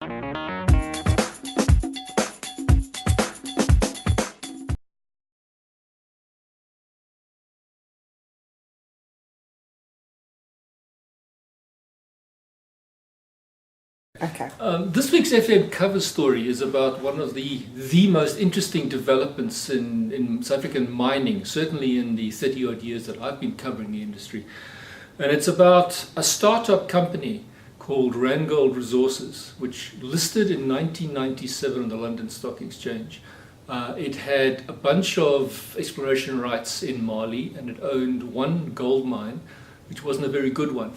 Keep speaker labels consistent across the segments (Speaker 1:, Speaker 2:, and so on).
Speaker 1: Okay.
Speaker 2: This week's FM cover story is about one of the most interesting developments in South African mining, certainly in the 30 odd years that I've been covering the industry. And it's about a startup company called Randgold Resources, which listed in 1997 on the London Stock Exchange. It had a bunch of exploration rights in Mali, and it owned one gold mine, which wasn't a very good one.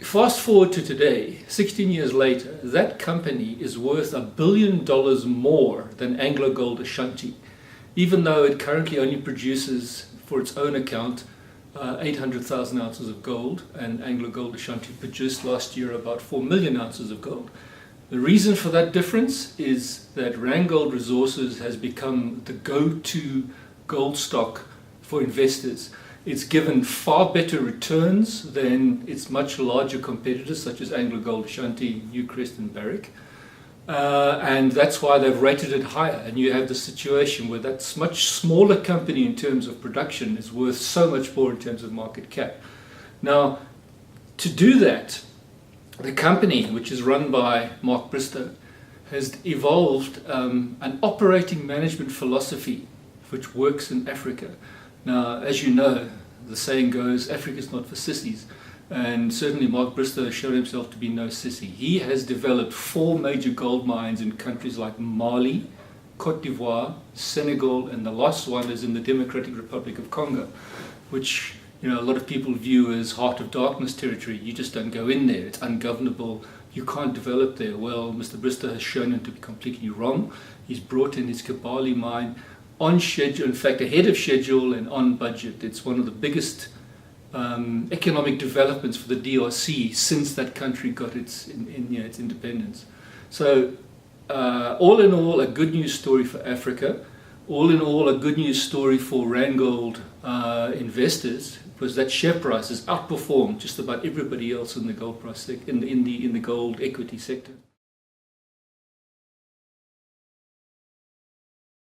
Speaker 2: Fast forward to today, 16 years later, that company is worth $1 billion more than AngloGold Ashanti, even though it currently only produces, for its own account, 800,000 ounces of gold, and AngloGold Ashanti produced last year about 4 million ounces of gold. The reason for that difference is that Randgold Resources has become the go-to gold stock for investors. It's given far better returns than its much larger competitors such as AngloGold Ashanti, Newcrest and Barrick. And that's why they've rated it higher. And you have the situation where that much smaller company in terms of production is worth so much more in terms of market cap. Now, to do that, the company, which is run by Mark Bristow, has evolved an operating management philosophy which works in Africa. Now, as you know, the saying goes, Africa's not for sissies, and certainly Mark Bristow has shown himself to be no sissy. He has developed 4 major gold mines in countries like Mali, Cote d'Ivoire, Senegal, and the last one is in the Democratic Republic of Congo, which a lot of people view as heart of darkness territory. You just don't go in there, it's ungovernable, you can't develop there. Well, Mr. Bristow has shown him to be completely wrong. He's brought in his Kibali mine on schedule, in fact ahead of schedule and on budget. It's one of the biggest economic developments for the DRC since that country got its independence. So all in all, a good news story for Africa. All in all, a good news story for Randgold investors, because that share price has outperformed just about everybody else in the gold price in the gold equity sector.